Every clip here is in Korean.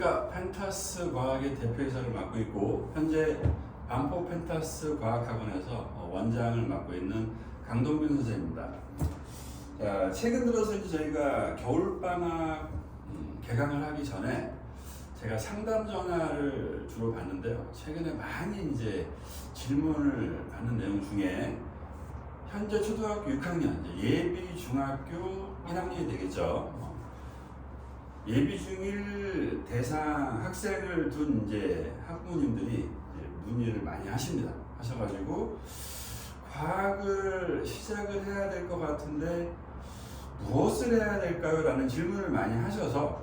안녕하십니까. 펜타스 과학의 대표이사를 맡고 있고 현재 반포 펜타스 과학학원에서 원장을 맡고 있는 강동균 선생입니다. 자, 최근 들어서 이제 저희가 겨울방학 개강을 하기 전에 제가 상담 전화를 주로 받는데요. 최근에 많이 이제 질문을 받는 내용 중에 현재 초등학교 6학년, 예비 중학교 1학년이 되겠죠. 예비 중1 대상 학생을 둔 이제 학부모님들이 이제 문의를 많이 하셔가지고 과학을 시작을 해야 될 것 같은데 무엇을 해야 될까요? 라는 질문을 많이 하셔서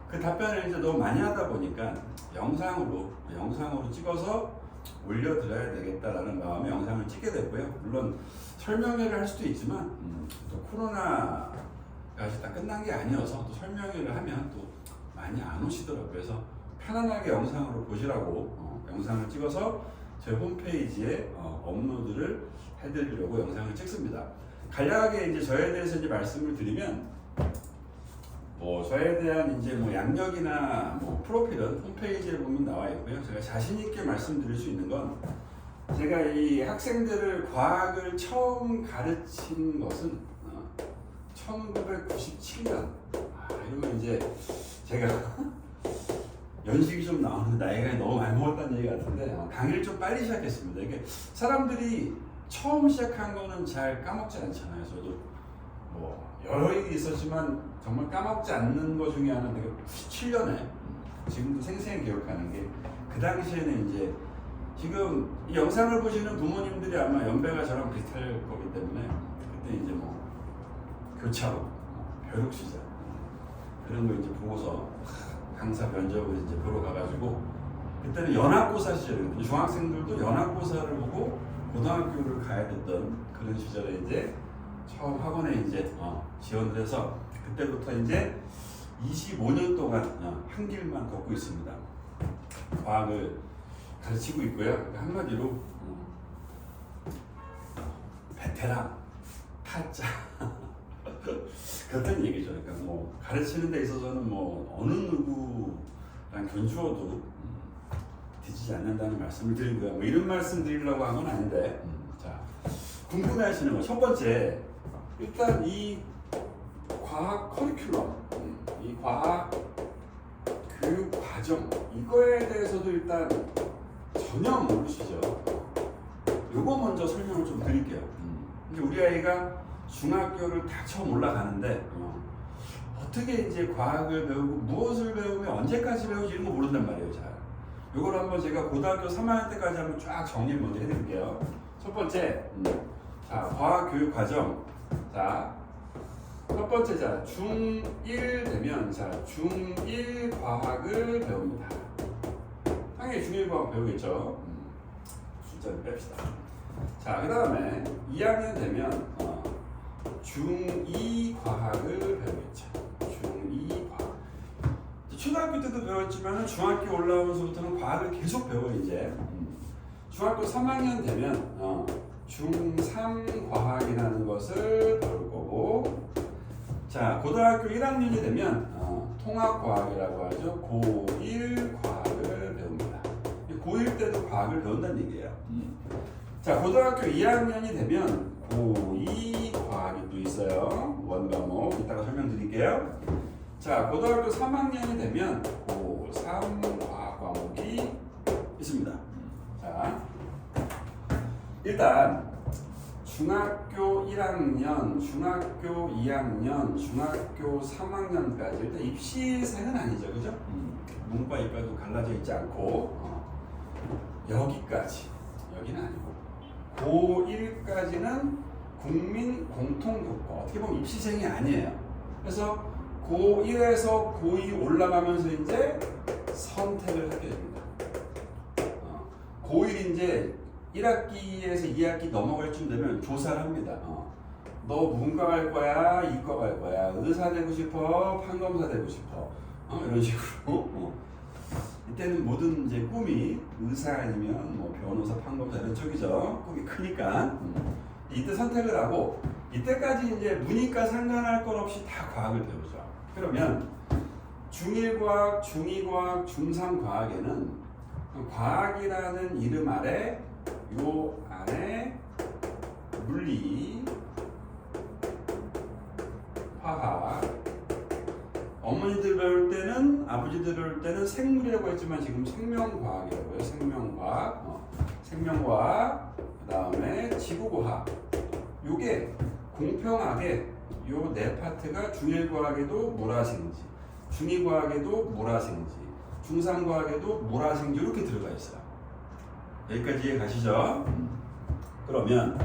그 답변을 이제 너무 많이 하다 보니까 영상으로 찍어서 올려드려야 되겠다라는 마음에 영상을 찍게 됐고요. 물론 설명회를 할 수도 있지만 또 코로나가 아직 다 끝난 게 아니어서 또 설명회를 하면 또 많이 안 오시더라고요. 그래서 편안하게 영상으로 보시라고 영상을 찍어서 제 홈페이지에 업로드를 해드리려고 영상을 찍습니다. 간략하게 이제 저에 대해서 이제 말씀을 드리면 저에 대한 이제 양력이나 프로필은 홈페이지에 보면 나와 있고요. 제가 자신 있게 말씀드릴 수 있는 건 제가 이 학생들을 과학을 처음 가르친 것은 1997년. 이러면 이제 제가 연식이 좀 나오는데 나이가 너무 많이 먹었다는 얘기 같은데 강의를 좀 빨리 시작했습니다. 이게 사람들이 처음 시작한 거는 잘 까먹지 않잖아요. 저도 여러 일이 있었지만 정말 까먹지 않는 것 중에 하나는 97년에 지금도 생생히 기억하는 게 그 당시에는 이제 지금 이 영상을 보시는 부모님들이 아마 연배가 저랑 비슷할 거기 때문에 그때 이제 교차로, 벼룩 시절 그런 거 이제 보고서 강사 면접을 이제 보러 가가지고 그때는 연합고사 시절이거든요. 중학생들도 연합고사를 보고 고등학교를 가야 됐던 그런 시절에 이제 처음 학원에 이제 지원을 해서 그때부터 이제 25년 동안 한 길만 걷고 있습니다. 과학을 가르치고 있고요. 한마디로 베테랑, 타짜 그렇다는 얘기죠. 그러니까 가르치는 데 있어서는 어느 누구랑 견주어도 뒤지지 않는다는 말씀을 드리고요. 이런 말씀 드리려고 한 건 아닌데 자, 궁금해하시는 거 첫 번째, 일단 이 과학 커리큘럼, 이 과학 교육 과정 이거에 대해서도 일단 전혀 모르시죠. 요거 먼저 설명을 좀 드릴게요. 우리 아이가 중학교를 다 처음 올라가는데 어떻게 이제 과학을 배우고 무엇을 배우면 언제까지 배우지 이런 거 모른단 말이에요. 잘 요걸 한번 제가 고등학교 3학년 때까지 한번 쫙 정리를 먼저 해드릴게요. 첫 번째, 자, 과학 교육 과정. 자, 첫 번째, 자, 중1 되면 중1 과학을 배웁니다. 당연히 중1 과학 배우겠죠. 숫자를 뺍시다. 자, 그 다음에 2학년 되면 중2 과학을 배우겠죠. 중2 과학. 초등학교 때도 배웠지만 중학교 올라오면서부터는 과학을 계속 배워요. 이제 중학교 3학년 되면 중3 과학이라는 것을 배울 거고, 자, 고등학교 1학년이 되면 통합과학이라고 하죠. 고1 과학을 배웁니다. 고1 때도 과학을 배운다는 얘기예요. 자, 고등학교 2학년이 되면 고2 과학이 또 있어요. 원과목 이따가 설명드릴게요. 자, 고등학교 3학년이 되면 고3 과학 과목이 있습니다. 자, 일단 중학교 1학년, 중학교 2학년, 중학교 3학년까지 일단 입시생은 아니죠, 그죠? 문과 이과도 갈라져 있지 않고 여기까지, 여기는 아니고 고1까지는 국민 공통교과, 어떻게 보면 입시생이 아니에요. 그래서 고1에서 고2 올라가면서 이제 선택을 하게 됩니다. 고1 이제 1학기에서 2학기 넘어갈 쯤 되면 조사를 합니다. 너 문과 갈 거야, 이과 갈 거야, 의사 되고 싶어, 판검사 되고 싶어, 이런 식으로. 이때는 모든 이제 꿈이 의사 아니면 변호사, 판검사 이런 쪽이죠. 꿈이 크니까. 이때 선택을 하고 이때까지 이제 문이과 상관할 것 없이 다 과학을 배우죠. 그러면 중1과학, 중2과학, 중3과학에는 과학이라는 이름 아래 요 안에 물리, 화학, 어머니들 배울 때는 아버지들 배울 때는 생물이라고 했지만 지금 생명과학이라고 해요. 생명과학, 생명과학, 그 다음에 지구과학. 요게 공평하게 요 네 파트가 중1과학에도 모라생지, 중2과학에도 모라생지, 중3과학에도 모라생지 이렇게 들어가 있어요. 여기까지 이해 가시죠? 그러면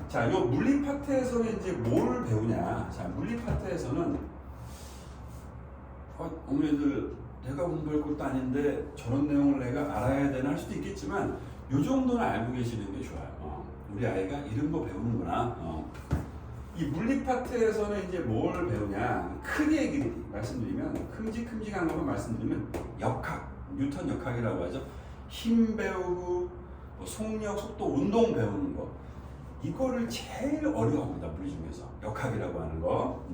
자, 요 물리 파트에서는 이제 뭘 배우냐? 자, 물리 파트에서는 어머니들 내가 공부할 것도 아닌데 저런 내용을 내가 알아야 되나 할 수도 있겠지만 요 정도는 알고 계시는 게 좋아요. 우리 아이가 이런 거 배우는구나. 이 물리 파트에서는 이제 뭘 배우냐? 크게 말씀드리면 큼직큼직한 것만 말씀드리면 역학, 뉴턴 역학이라고 하죠. 힘 배우고 속력, 속도, 운동 배우는 거. 이거를 제일 어려워합니다. 물리 중에서 역학이라고 하는 거.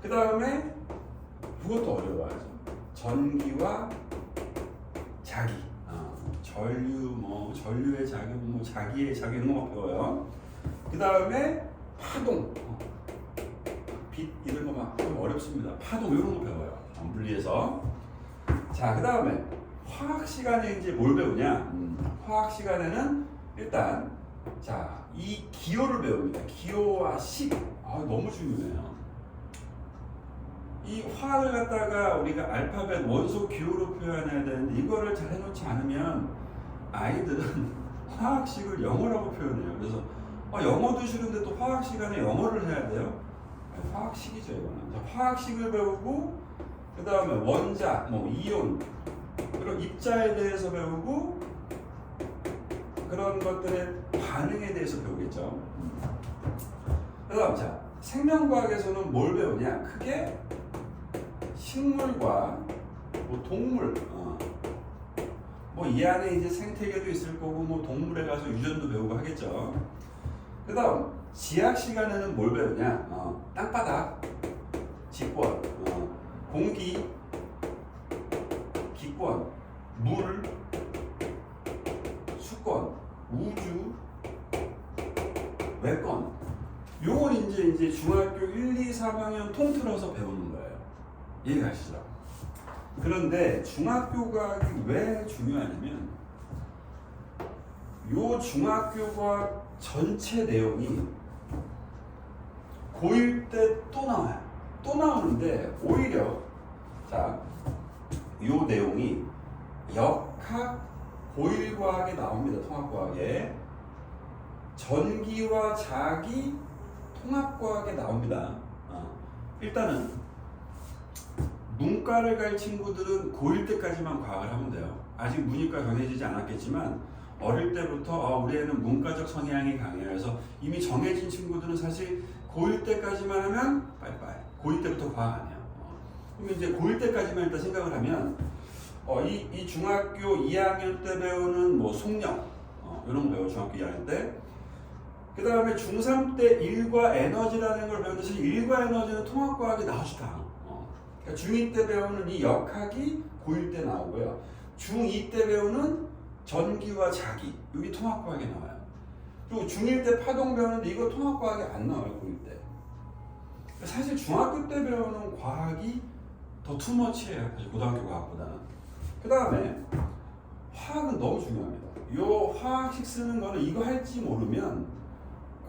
그 다음에 그것도 어려워하죠. 전기와 자기, 전류, 전류의 작용, 자기의 작용 이런 거 배워요. 그 다음에 파동, 빛 이런 거 막 어렵습니다. 파동 이런 거 배워요. 물리에서. 자, 그 다음에 화학 시간에 이제 뭘 배우냐? 화학 시간에는 일단 자, 이 기호를 배웁니다. 기호와 식. 너무 중요해요. 이 화학을 갖다가 우리가 알파벳 원소 기호로 표현해야 되는데 이거를 잘 해놓지 않으면 아이들은 화학식을 영어라고 표현해요. 그래서 영어도 싫은데 또 화학 시간에 영어를 해야 돼요? 화학식이죠, 이거는. 자, 화학식을 배우고 그 다음에 원자, 이온 그런 입자에 대해서 배우고 그런 것들의 반응에 대해서 배우겠죠. 그 다음 자, 생명과학에서는 뭘 배우냐? 크게 식물과 동물, 이 안에 이제 생태계도 있을 거고 동물에 가서 유전도 배우고 하겠죠. 그 다음 지학 시간에는 뭘 배우냐? 땅바닥, 직권, 공기, 기권, 물, 수권, 우주, 외권. 요건 이제 중학교 1, 2, 3학년 통틀어서 배우는 거예요. 이해가시죠? 그런데 중학교 과학이 왜 중요하냐면 요 중학교 과학 전체 내용이 고1 때 또 나와요. 또 나오는데 오히려 자, 요 내용이 역학 고1 과학에 나옵니다. 통합과학에. 전기와 자기 통합과학에 나옵니다. 일단은 문과를 갈 친구들은 고1 때까지만 과학을 하면 돼요. 아직 문이과 정해지지 않았겠지만 어릴 때부터 우리 애는 문과적 성향이 강해서 이미 정해진 친구들은 사실 고1 때까지만 하면 빠이빠이. 고2 때부터 과학 아니야. 그럼 이제 고1 때까지만 일단 생각을 하면 이 중학교 2학년 때 배우는 속력 이런 거 배워 중학교 2학년 때. 그 다음에 중3 때 일과 에너지라는 걸 배우는데 사실 일과 에너지는 통합과학이 나오지도 않아. 그러니까 중2 때 배우는 이 역학이 고1 때 나오고요. 중2 때 배우는 전기와 자기 여기 통합과학에 나와요. 그리고 중1 때 파동 배우는데 이거 통합과학에 안 나와요. 고1 때. 사실 중학교 때 배우는 과학이 더 투머치해요. 고등학교 과학보다는. 그 다음에 화학은 너무 중요합니다. 요 화학식 쓰는 거는 이거 할지 모르면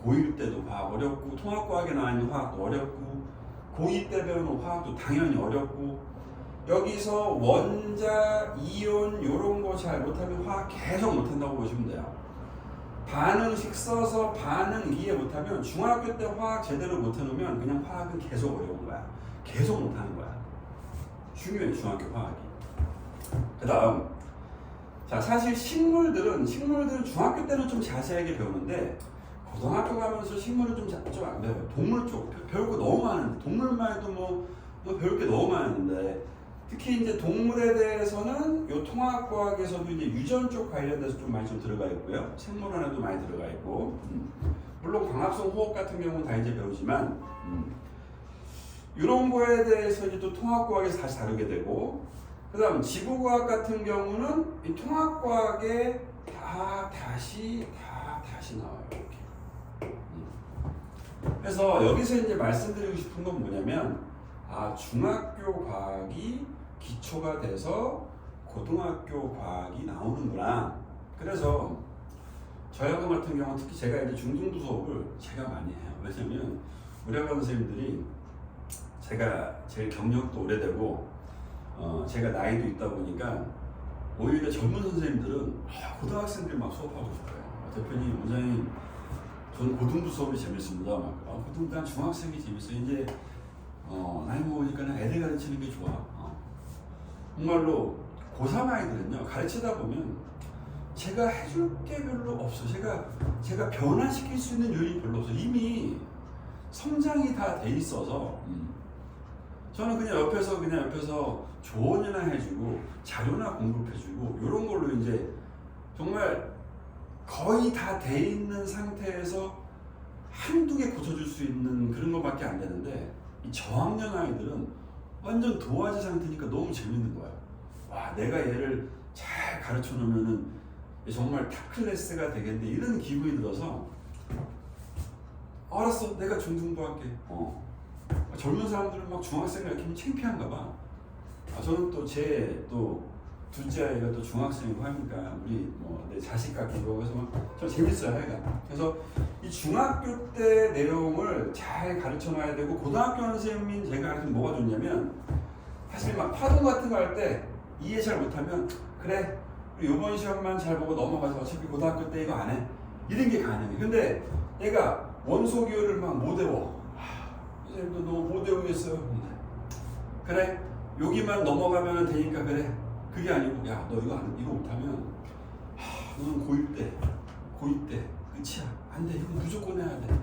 고1 때도 과학 어렵고 통합과학에 나와 있는 화학도 어렵고 고2 때 배우는 화학도 당연히 어렵고 여기서 원자, 이온 이런 거 잘 못하면 화학 계속 못한다고 보시면 돼요. 반응식 써서 반응 이해 못하면 중학교 때 화학 제대로 못해놓으면 그냥 화학은 계속 어려운 거야. 계속 못하는 거야. 중요해 중학교 화학이. 그 다음 자, 사실 식물들은 중학교 때는 좀 자세하게 배우는데 고등학교 가면서 식물은 좀 안 배워요. 동물 쪽 배울 거 너무 많은데 동물만 해도 배울 게 너무 많은데 특히 이제 동물에 대해서는 요 통합과학에서도 이제 유전 쪽 관련돼서 좀 많이 들어가 있고요. 생물원에도 많이 들어가 있고 물론 광합성 호흡 같은 경우는 다 이제 배우지만 이런 거에 대해서 이제 또 통합과학에서 다시 다루게 되고, 그 다음 지구과학 같은 경우는 이 통합과학에 다시 나와요. 이렇게. 그래서 여기서 이제 말씀드리고 싶은 건 뭐냐면, 중학교 과학이 기초가 돼서 고등학교 과학이 나오는구나. 그래서 저희 학원 같은 경우는 특히 제가 이제 중등부 수업을 제가 많이 해요. 왜냐면 우리 학원 선생님들이 제가 제일 경력도 오래되고 제가 나이도 있다 보니까 오히려 젊은 선생님들은 고등학생들 막 수업하고 싶어요. 대표님, 원장님, 저는 고등부 수업이 재밌습니다. 고등부 난 중학생이 재밌어요. 이제 나이 먹으니까 애들 가르치는 게 좋아. 정말로 고3 아이들은요, 가르치다 보면 제가 해줄 게 별로 없어. 제가 변화시킬 수 있는 요인이 별로 없어. 이미 성장이 다 돼 있어서 저는 그냥 옆에서 조언이나 해주고 자료나 공급해주고 이런 걸로 이제 정말 거의 다 돼 있는 상태에서 한두 개 고쳐줄 수 있는 그런 것밖에 안 되는데, 이 저학년 아이들은 완전 도화지 상태니까 너무 재밌는 거야. 와, 내가 얘를 잘 가르쳐 놓으면은 정말 탑 클래스가 되겠네, 이런 기분이 들어서 알았어, 내가 중등부 할게. 젊은 사람들은 막 중학생 가르치면 창피한가 봐. 저는 또 제 둘째 아이가 또 중학생이고 하니까 우리 내 자식 같기도 해서 좀 재밌어요, 하여간. 그래서 이 중학교 때 내용을 잘 가르쳐 놔야 되고, 고등학교 선생님이 제가 가르치면 뭐가 좋냐면, 사실 막 파동 같은 거 할 때 이해 잘 못하면 그래, 이번 시험만 잘 보고 넘어가서 어차피 고등학교 때 이거 안 해, 이런 게 가능해. 근데 얘가 원소 기호를 막 못 외워. 선생님도 너 못 외우겠어요. 그래, 여기만 넘어가면 되니까 그래. 그게 아니고, 야, 너 이거 못하면 너는 고1 때 끝이야. 안 돼. 이거 무조건 해야 돼.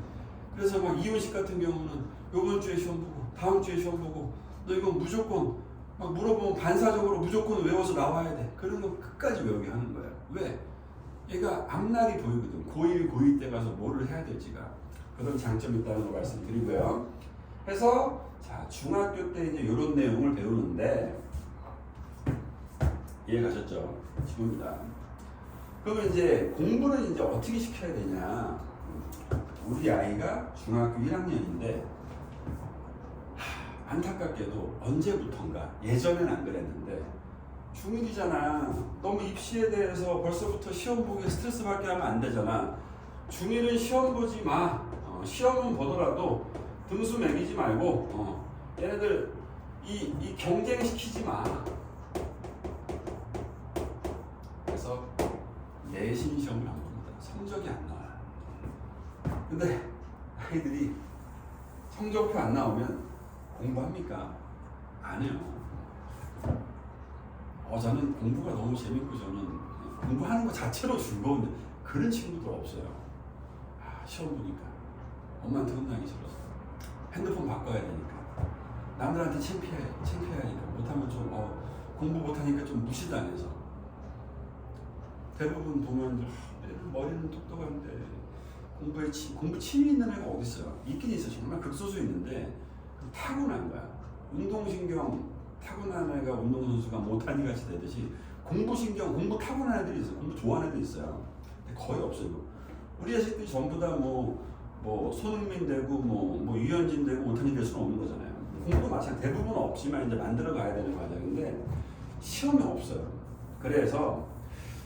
그래서 막 이혼식 같은 경우는 요번 주에 시험 보고 다음 주에 시험 보고 너 이거 무조건 막 물어보면 반사적으로 무조건 외워서 나와야 돼. 그런 거 끝까지 외우게 하는 거야. 왜? 얘가 앞날이 보이거든. 고1, 고2 때 가서 뭐를 해야 될지가. 그런 장점이 있다는 걸 말씀드리고요. 그래서 자, 중학교 때 이제 이런 내용을 배우는데, 이해 가셨죠? 지금입니다. 그러면 이제 공부는 이제 어떻게 시켜야 되냐? 우리 아이가 중학교 1학년인데 안타깝게도 언제부턴가, 예전엔 안 그랬는데 중1이잖아. 너무 입시에 대해서 벌써부터 시험 보기 스트레스 받게 하면 안 되잖아. 중1은 시험 보지 마. 시험은 보더라도 등수 매기지 말고 얘네들 이 경쟁 시키지 마. 그래서 내신 시험을 안 봅니다. 성적이 안 나와요. 근데 아이들이 성적표 안 나오면 공부합니까? 안 해요. 저는 공부가 너무 재밌고, 저는 공부하는 것 자체로 즐거운데 그런 친구들 없어요. 시험 보니까 엄마한테 혼나기 싫어서 핸드폰 바꿔야 되니까, 남들한테 창피하니까, 못하면 좀 공부 못하니까 좀 무시당해서. 대부분 보면 머리는 똑똑한데 공부 취미 있는 애가 어디 있어요? 있긴 있어. 정말 극소수 있는데 타고난 거야. 운동신경 타고난 애가 운동선수가 못하니 같이 되듯이 공부신경, 공부 타고난 애들이 있어요. 공부 좋아하는 애들이 있어요. 근데 거의 없어요. 우리 자식들이 전부 다 손흥민 되고 유현진 되고 오타니 될 수는 없는 거잖아요. 공부도 마찬가지. 대부분 없지만 이제 만들어 가야 되는 과정인데 시험이 없어요. 그래서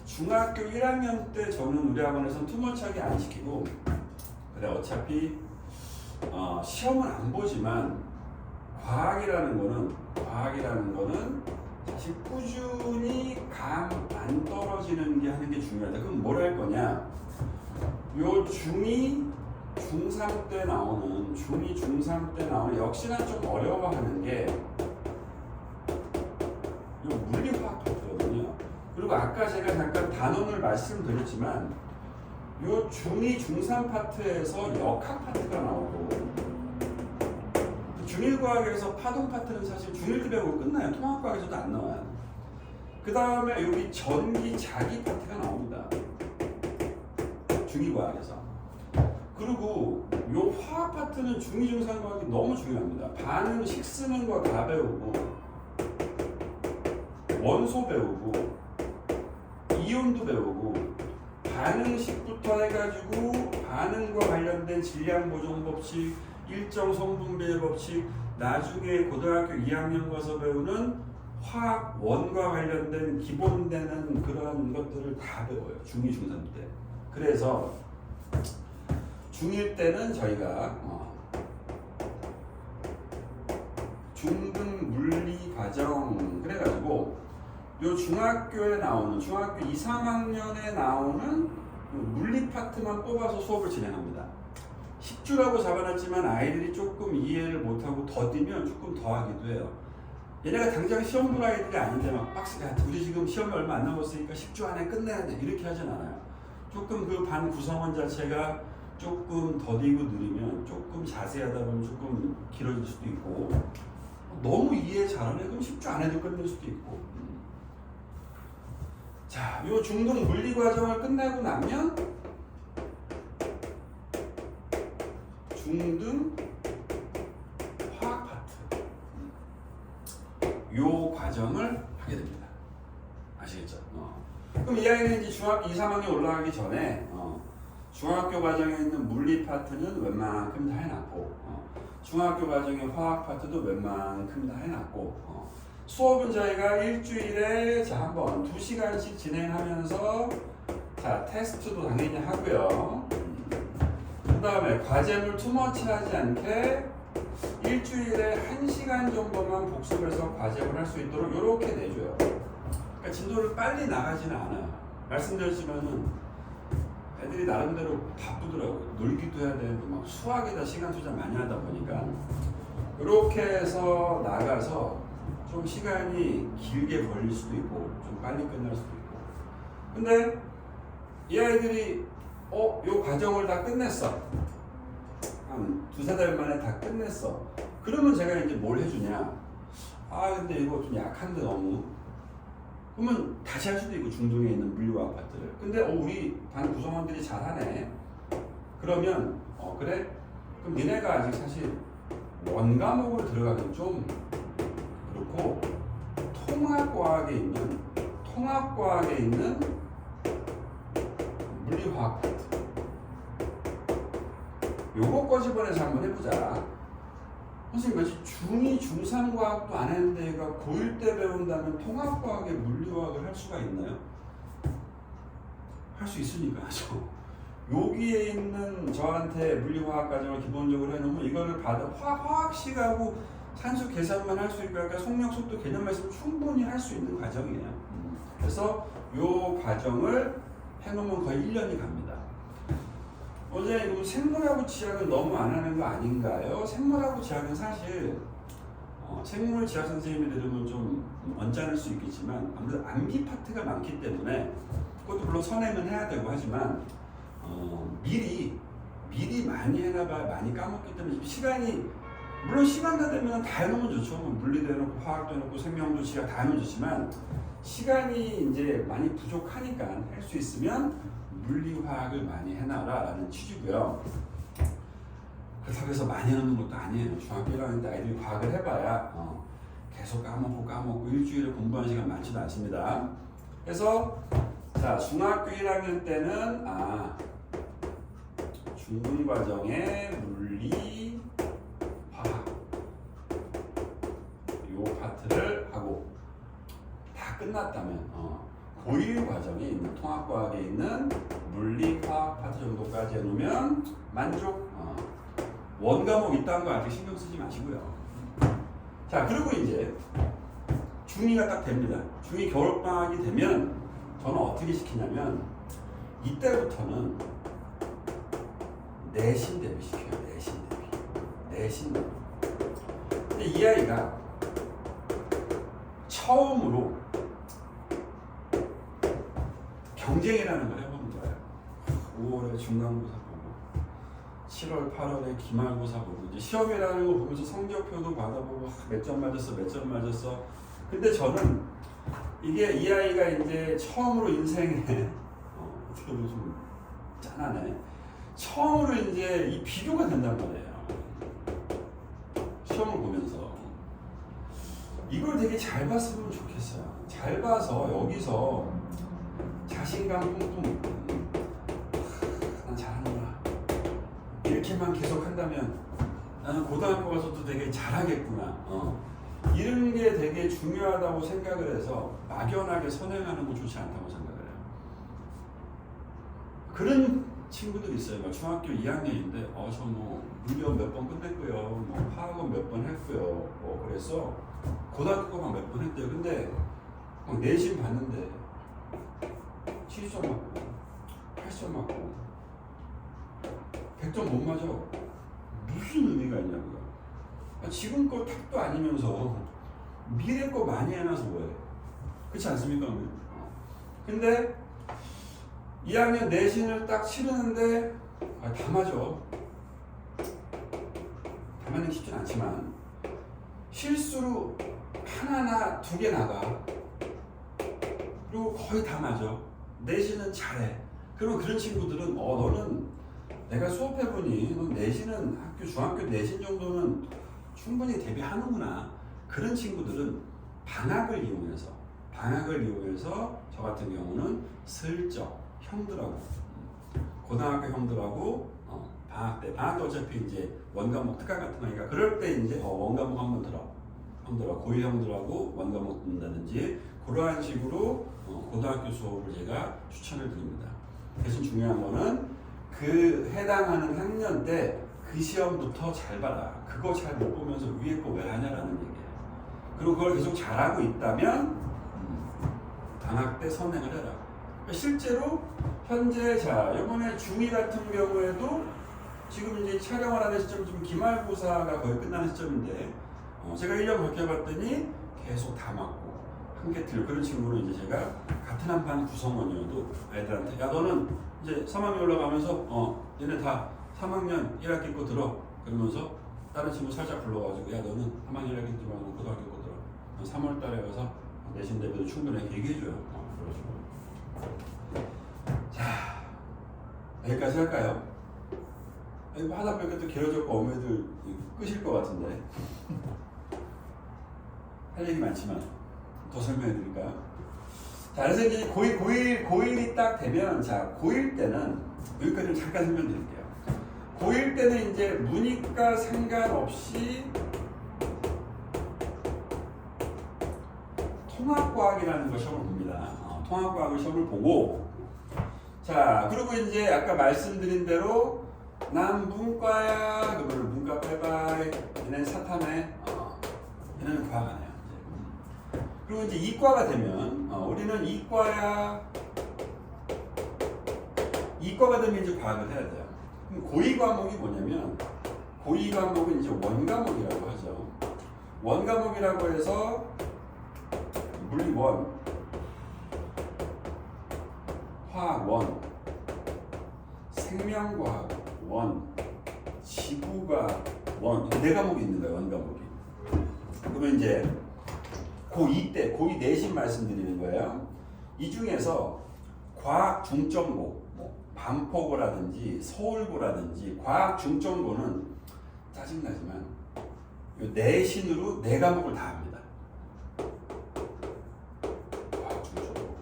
중학교 1학년 때 저는 우리 학원에서는 투머치하게 안 시키고, 그래 어차피 시험은 안 보지만 과학이라는 거는 사실 꾸준히 감 안 떨어지는 게 하는 게 중요하다. 그럼 뭘 할 거냐? 요 중2, 중3 때 나오는 역시나 좀 어려워하는 게 요 물리화학 파트거든요. 그리고 아까 제가 잠깐 단원을 말씀드렸지만 요 중2, 중3 파트에서 역학 파트가 나오고, 중1과학에서 파동 파트는 사실 중1 때 배우고 끝나요. 통합과학에서도 안 나와요. 그 다음에 여기 전기 자기 파트가 나옵니다. 중2과학에서. 그리고 요 화학 파트는 중2, 중3 과학이 너무 중요합니다. 반응 식스는거 다 배우고 원소 배우고 이온도 배우고 반응식부터 해가지고 반응과 관련된 질량 보존 법칙, 일정 성분비의 법칙, 나중에 고등학교 2학년 가서 배우는 화학 원과 관련된 기본되는 그런 것들을 다 배워요. 중2, 중3 때. 그래서 중1 때는 저희가 중등 물리 과정 그래가지고 요 중학교에 나오는 중학교 2, 3학년에 나오는 물리 파트만 뽑아서 수업을 진행합니다. 10주라고 잡아놨지만 아이들이 조금 이해를 못하고 더디면 조금 더 하기도 해요. 얘네가 당장 시험 볼 아이들이 아닌데 막 빡세게 우리 지금 시험이 얼마 안 남았으니까 10주 안에 끝내야 돼 이렇게 하진 않아요. 조금 그 반 구성원 자체가 조금 더디고 느리면 조금 자세하다 보면 조금 길어질 수도 있고 너무 이해 잘하네 그럼 10주 안에도 끝낼 수도 있고 자, 요 중등 물리 과정을 끝내고 나면 중등 화학 파트 요 과정을 하게 됩니다. 아시겠죠? 그럼 이 아이는 이제 중학교 2, 3학년 올라가기 전에 중학교 과정에 있는 물리 파트는 웬만큼 다 해놨고 중학교 과정의 화학 파트도 웬만큼 다 해놨고 수업은 저희가 일주일에 한번 2시간씩 진행하면서 자 테스트도 당연히 하고요. 그 다음에 과제물 투머치 하지 않게 일주일에 1시간 정도만 복습해서 과제를 할 수 있도록 이렇게 내줘요. 그러니까 진도를 빨리 나가지는 않아요. 말씀드렸지만은 애들이 나름대로 바쁘더라고요. 놀기도 해야 되고 막 수학에다 시간 투자 많이 하다 보니까 이렇게 해서 나가서 좀 시간이 길게 걸릴 수도 있고 좀 빨리 끝날 수도 있고 근데 이 아이들이 요 과정을 다 끝냈어 한 2-3달 만에 다 끝냈어 그러면 제가 이제 뭘 해주냐 근데 이거 좀 약한데 너무 그러면 다시 할 수도 있고 중등에 있는 물리화학 파트를 근데 우리 반 구성원들이 잘하네 그러면 그래? 그럼 니네가 아직 사실 원과목으로 들어가긴 좀 그렇고 통합과학에 있는 물리화학 파트 요거 꺼집어내서 한번 해보자. 선생님 마치 중2, 중3 과학도 안 했는데 얘가 고1 때 배운다면 통합과학에 물리화학을 할 수가 있나요? 할 수 있으니까 하죠. 여기에 있는 저한테 물리화학 과정을 기본적으로 해놓으면 이거를 받아 화학식하고 산수 계산만 할 수 있고 그러니까 속력, 속도, 개념만 있으면 충분히 할 수 있는 과정이에요. 그래서 요 과정을 해놓으면 거의 1년이 갑니다. 원장님 생물하고 지학은 너무 안 하는 거 아닌가요? 생물하고 지학은 사실 생물 지학 선생님이 들으면 좀 언짢을 수 있겠지만 아무래도 암기 파트가 많기 때문에 그것도 물론 선행은 해야 되고 하지만 미리 많이 해놔봐야 많이 까먹기 때문에 시간이 물론 시간 다 되면 다 해놓으면 좋죠. 물리도 해놓고 화학도 해놓고 생명도 지학 다 해놓으면 좋지만 시간이 이제 많이 부족하니까 할 수 있으면 물리화학을 많이 해놔라 라는 취지고요. 그렇다고 해서 많이 해놓는 것도 아니에요. 중학교 1학년 때 아이들이 과학을 해봐야 계속 까먹고 일주일에 공부하는 시간 많지도 않습니다. 그래서 자 중학교 1학년 때는 중등 과정의 물리 화학 요 파트를 하고 다 끝났다면 고1 과정에 있는 통합과학에 있는 물리 화학 파트 정도까지 해놓으면 만족. 원과목 있다는 거 아직 신경 쓰지 마시고요. 자 그리고 이제 중2가 딱 됩니다. 중2 겨울방학이 되면 저는 어떻게 시키냐면 이때부터는 내신 대비 시켜요. 내신 대비. 근데 이 아이가 처음으로 경쟁이라는 걸 해보는 거예요. 5월에 중간고사 보고 7월, 8월에 기말고사 보고 이제 시험이라는 거 보면서 성적표도 받아보고 몇 점 맞았어. 근데 저는 이게 이 아이가 이제 처음으로 인생에 어떻게 보면 좀 짠하네. 처음으로 이제 이 비교가 된단 말이에요. 시험을 보면서 이걸 되게 잘 봤으면 좋겠어요. 잘 봐서 여기서 자신감 뿜뿜, 난 잘하는구나 이렇게만 계속 한다면 나는 고등학교 가서도 되게 잘하겠구나. 이런 게 되게 중요하다고 생각을 해서 막연하게 선행하는 거 좋지 않다고 생각을 해요. 그런 친구들이 있어요. 막 중학교 2학년인데 저 뭐 물리원 몇 번 끝냈고요, 뭐 화학원 몇 번 했고요, 그래서 고등학교만 몇 번 했대요. 근데 막 내신 봤는데 70점 맞고 80점 맞고 100점 못 맞아. 무슨 의미가 있냐고요. 지금껏 탑도 아니면서 미래 거 많이 해놔서 뭐해. 그렇지 않습니까? 근데 2학년 내신을 딱 치르는데 다 맞아. 다 맞는 게 쉽진 않지만 실수로 하나나 두 개 나가. 그리고 거의 다 맞아. 내신은 잘해. 그리고 그런 친구들은 너는 내가 수업해보니 너 내신은 중학교 내신 정도는 충분히 대비하는구나. 그런 친구들은 방학을 이용해서 저 같은 경우는 슬쩍 형들하고 고등학교 형들하고 방학 때 어차피 이제 원과목 특강 같은 거니까 그럴 때 이제 원과목 한번 들어. 형들하고 고1 형들하고 원과목 듣는다든지 그러한 식으로 고등학교 수업을 제가 추천을 드립니다. 대신 중요한 거는 그 해당하는 학년 때 그 시험부터 잘 봐라. 그거 잘 못 보면서 위에 거 왜 하냐라는 얘기예요. 그리고 그걸 계속 잘하고 있다면 방학 때 선행을 해라. 그러니까 실제로 현재 이번에 중2 같은 경우에도 지금 이제 촬영을 하는 시점 지금 기말고사가 거의 끝나는 시점인데 제가 1년 겪어봤더니 계속 다 맞고 한 개 틀 그런 친구는 이제 제가 같은 한 반 구성원이어도 애들한테 야 너는 이제 3학년 올라가면서 얘네 다 3학년 1학기 거 들어. 그러면서 다른 친구 살짝 불러가지고 야 너는 3학년 1학기 들어 고등학교 거 들어. 3월 달에 가서 내신 대비도 충분히 얘기해줘요. 자 여기까지 할까요? 이거 하다 보니까 또 길어졌고 어머니들 끄실 것 같은데 할 얘기 많지만 더 설명해 드릴까요? 자 그래서 이제 고1이 딱 되면 고1 때는 여기까지 잠깐 설명드릴게요. 고1 때는 이제 문이과 상관없이 통합과학이라는 걸 시험을 봅니다. 통합과학을 시험을 보고 자 그리고 이제 아까 말씀드린 대로 난 문과야 그러면 문과 빼바이 얘는 사탐에 얘는 과학 안 해요. 그리고 이제 이과가 되면 우리는 이과가 되면 이제 과학을 해야 돼요. 그럼 고2 과목이 뭐냐면 고2 과목은 이제 원과목이라고 하죠. 원과목이라고 해서 물리 1, 화학 1, 생명과학 1, 지구과학 1 네 과목이 있는 거예요. 원과목이. 그러면 이제 고2 때 고2 내신 말씀드리는 거예요. 이 중에서 과학 중점고 반포고라든지 서울고라든지 과학 중점고는 짜증나지만 내신으로 네 과목을 다 합니다. 과학 중점고.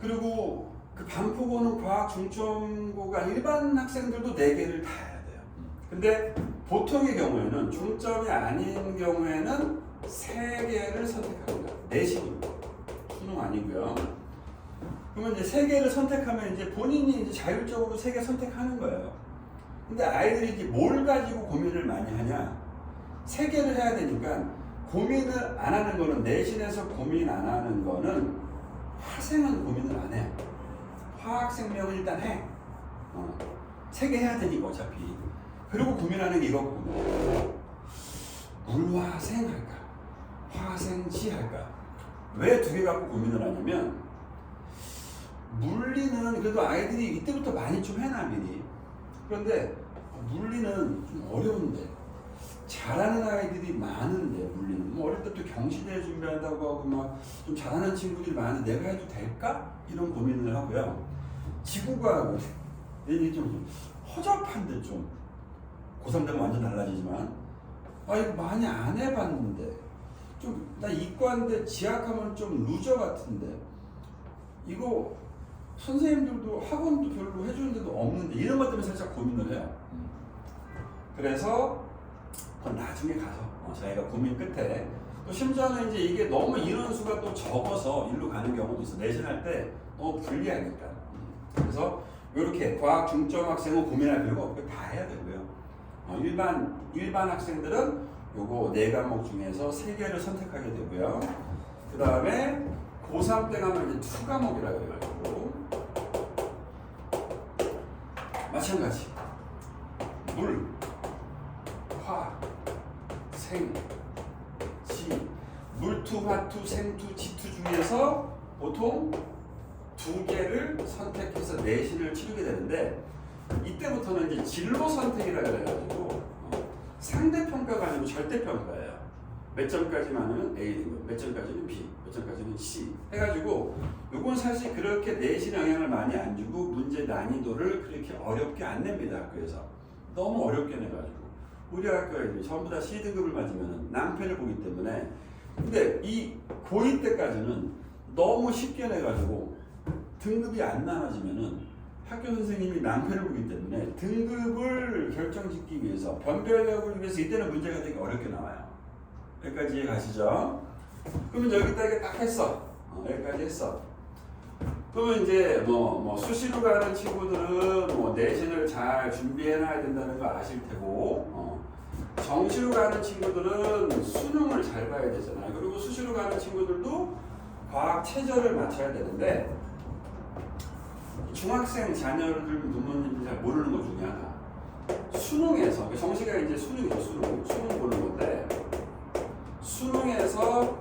그리고 그 반포고는 과학 중점고가 일반 학생들도 네 개를 다 해야 돼요. 근데 보통의 경우에는 중점이 아닌 경우에는 세 개를 선택합니다. 내신으로. 수능 아니고요. 그러면 이제 세 개를 선택하면 이제 본인이 이제 자율적으로 세 개 선택하는 거예요. 근데 아이들이 이제 뭘 가지고 고민을 많이 하냐? 세 개를 해야 되니까 고민을 안 하는 거는 내신에서 고민 안 하는 거는 화생은 고민을 안 해요. 화학 생명은 일단 해. 세 개 해야 되니까 어차피. 그리고 고민하는 게 이거고. 물화생 할까? 화생지 할까? 왜 두 개 갖고 고민을 하냐면 물리는 그래도 아이들이 이때부터 많이 좀 해놔 미리. 그런데 물리는 좀 어려운데 잘하는 아이들이 많은데 물리는 어릴 때부터 경시대 준비한다고 하고 막 좀 잘하는 친구들이 많은데 내가 해도 될까? 이런 고민을 하고요. 지구과학은 이게 좀 허접한데 좀 고3 되면 완전 달라지지만 이거 많이 안 해봤는데 좀 나 이과인데 지학하면 좀 루저 같은데 이거 선생님들도 학원도 별로 해주는 데도 없는데 이런 것 때문에 살짝 고민을 해요. 그래서 그건 나중에 가서 저희가 고민 끝에 또 심지어는 이제 이게 너무 인원수가 또 적어서 일로 가는 경우도 있어. 내신할 때 너무 불리하니까. 그래서 이렇게 과학 중점 학생은 고민할 필요가 없고 다 해야 되고요. 일반 학생들은 요거 4과목 중에서 3개를 선택하게 되고요. 그 다음에 고3 때 가면 이제 2과목이라고 해가지고 마찬가지 물, 화, 생, 지, 물투, 화투, 생투, 지투 중에서 보통 2개를 선택해서 내신을 치르게 되는데 이때부터는 이제 진로 선택이라 그래가지고 상대평가가 아니고 절대평가예요. 몇 점까지만 하면 A이고 몇 점까지는 B, 몇 점까지는 C 해가지고 요건 사실 그렇게 내신 영향을 많이 안 주고 문제 난이도를 그렇게 어렵게 안 냅니다. 학교에서 너무 어렵게 내가지고 우리 학교에 전부 다 C등급을 맞으면 낭패를 보기 때문에 근데 이 고2 때까지는 너무 쉽게 내가지고 등급이 안 나눠지면은 학교 선생님이 낭패를 보기 때문에 등급을 결정짓기 위해서 변별력을 위해서 이때는 문제가 되게 어렵게 나와요. 여기까지 이해 가시죠? 그러면 여기다 이게 딱 했어. 여기까지 했어. 그러면 이제 뭐 수시로 가는 친구들은 뭐 내신을 잘 준비해놔야 된다는 거 아실 테고 정시로 가는 친구들은 수능을 잘 봐야 되잖아요. 그리고 수시로 가는 친구들도 과학 최저를 맞춰야 되는데 중학생 자녀들 부모님들이 잘 모르는 것 중에 하나 수능에서 정시가 이제 수능이죠. 수능 보는 건데 수능에서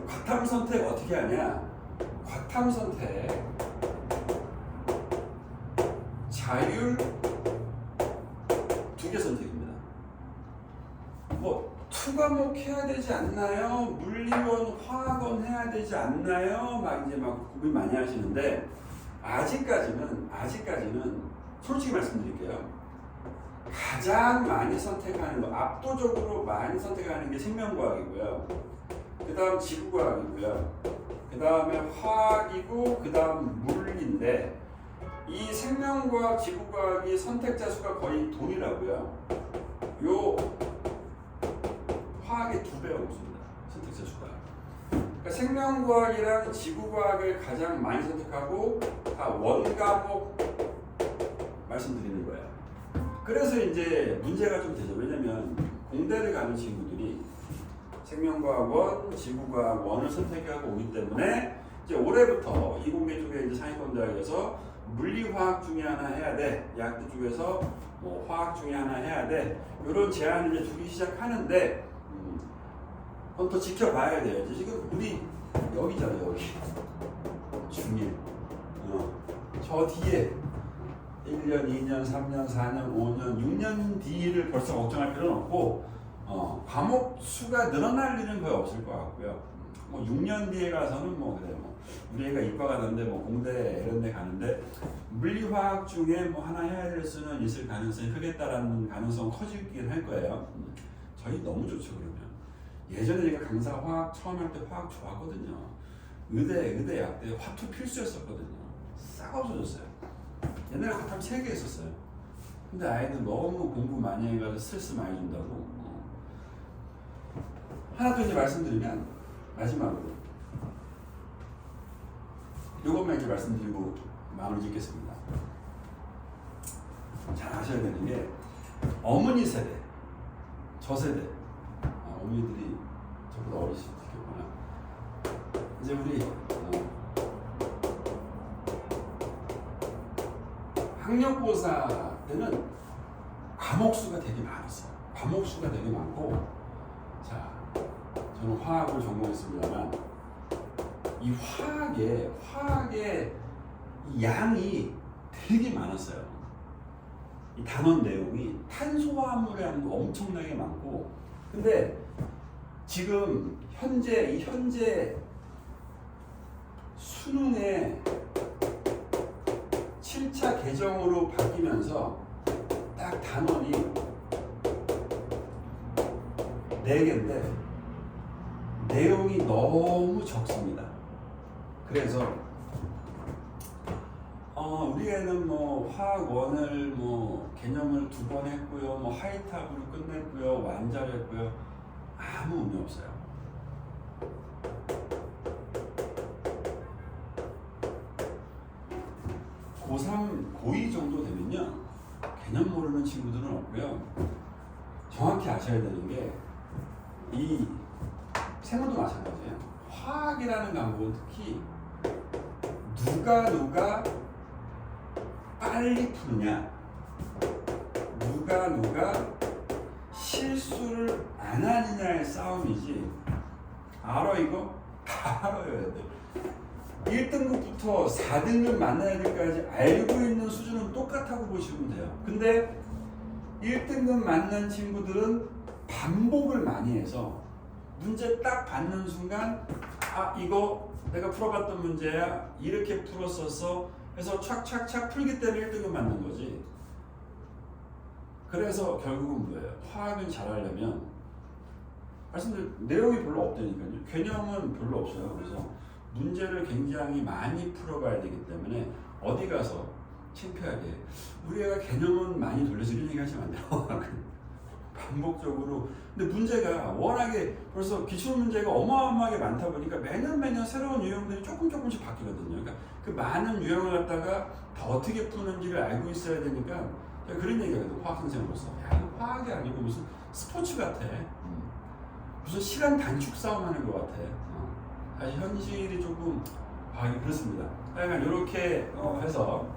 과탐 선택 어떻게 하냐? 과탐 선택 자율 2개 선택입니다. 뭐 투과목 해야 되지 않나요? 물리원, 화학원 해야 되지 않나요? 막 고민 많이 하시는데 아직까지는 솔직히 말씀드릴게요. 가장 많이 선택하는 거, 압도적으로 많이 선택하는 게 생명과학이고요. 그 다음 지구과학이고요. 그 다음에 화학이고 그 다음 물리인데 이 생명과학, 지구과학이 선택자 수가 거의 동일하고요. 요 화학의 2배가 높습니다. 선택자 수가. 그러니까 생명과학이랑 지구과학을 가장 많이 선택하고 다 원과목 말씀드리는 거예요. 그래서 이제 문제가 좀 되죠. 왜냐면 공대를 가는 친구들이 생명과학원, 지구과학원을 선택하고 오기 때문에 이제 올해부터 이공계 쪽에 이제 상위권 대학에서 물리화학 중에 하나 해야 돼. 약대 쪽에서 뭐 화학 중에 하나 해야 돼. 이런 제안을 이제 두기 시작하는데 그건 또 지켜봐야 돼요. 지금 우리 여기잖아요. 여기 중1 저 뒤에 1년, 2년, 3년, 4년, 5년, 6년 뒤를 벌써 걱정할 필요는 없고 과목 수가 늘어날 일은 거의 없을 것 같고요. 뭐 6년 뒤에 가서는 뭐 그래 우리 애가 이과 가는데 뭐 공대 이런 데 가는데 물리화학 중에 뭐 하나 해야 될 수는 있을 가능성이 크겠다라는 가능성은 커지긴 할 거예요. 저희 너무 좋죠. 그러면 예전에 제가 강사 화학 처음 할 때 화학 좋아하거든요. 의대 약대 화투 필수였었거든요. 싹 없어졌어요. 옛날에 과탐 3개 했었어요. 근데 아이들 너무 공부 많이 해가지고 스트레스 많이 준다고. 하나 더 이제 말씀드리면 마지막으로 이것만 이제 말씀드리고 마무리 짓겠습니다. 잘 아셔야 되는 게 어머니 세대, 저 세대, 어머니들이 저보다 어리실 수 있겠구나. 이제 우리 학력고사 때는 과목 수가 되게 많았어요. 과목 수가 되게 많고, 자, 저는 화학을 전공했습니다만 이 화학의 이 양이 되게 많았어요. 이 단원 내용이 탄소화물량도 엄청나게 많고, 근데 지금 현재 수능에 7차 개정으로 바뀌면서 딱 단원이 4개인데 내용이 너무 적습니다. 그래서 우리 애는 뭐 화학원을 뭐 개념을 2번 했고요, 뭐 하이탑으로 끝냈고요, 완자했고요, 아무 의미 없어요. 고3, 고2 정도 되면요 개념 모르는 친구들은 없고요. 정확히 아셔야 되는 게 이 생물도 마찬가지예요. 화학이라는 과목은 특히 누가 빨리 푸느냐, 누가 실수를 안 하느냐의 싸움이지. 알아 이거? 다 알아야 돼. 1등급부터 4등급 만나야 될까지 알고 있는 수준은 똑같다고 보시면 돼요. 근데 1등급 만난 친구들은 반복을 많이 해서 문제 딱 받는 순간 아 이거 내가 풀어봤던 문제야, 이렇게 풀었었어 해서 착착착 풀기 때문에 1등급 맞는 거지. 그래서 결국은 뭐예요? 화학은 잘하려면 말씀드린 내용이 별로 없다니까요. 개념은 별로 없어요. 그래서 문제를 굉장히 많이 풀어봐야 되기 때문에 어디 가서 창피하게 우리 애가 개념은 많이 돌려서 이런 얘기 하시면 안 돼요. 반복적으로. 근데 문제가 워낙에 벌써 기출문제가 어마어마하게 많다 보니까 매년 새로운 유형들이 조금씩 바뀌거든요. 그러니까 그 많은 유형을 갖다가 더 어떻게 푸는지를 알고 있어야 되니까 제가 그런 얘기하거든요. 화학 선생으로서. 야, 이거 화학이 아니고 무슨 스포츠 같아. 무슨 시간 단축 싸움 하는 것 같아. 사실 현실이 조금 그렇습니다. 하여간 이렇게 해서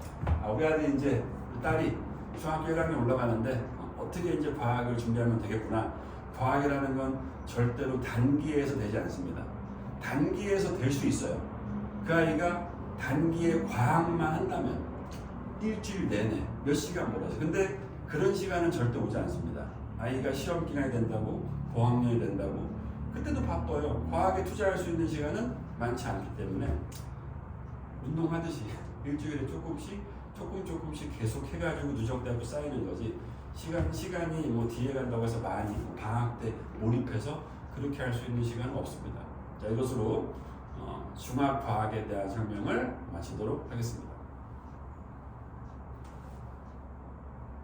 우리 아들이 이제 딸이 중학교 1학년 올라가는데 어떻게 이제 과학을 준비하면 되겠구나. 과학이라는 건 절대로 단기에서 되지 않습니다. 단기에서 될 수 있어요. 그 아이가 단기에 과학만 한다면 일주일 내내 몇 시간 몰아서. 근데 그런 시간은 절대 오지 않습니다. 아이가 시험 기간이 된다고, 고학년이 된다고, 그때도 바빠요. 과학에 투자할 수 있는 시간은 많지 않기 때문에 운동하듯이 일주일에 조금씩 계속 해가지고 누적되고 쌓이는 거지. 시간이 뭐 뒤에 간다고 해서 많이 방학 때 몰입해서 그렇게 할 수 있는 시간은 없습니다. 자, 이것으로 중학과학에 대한 설명을 마치도록 하겠습니다.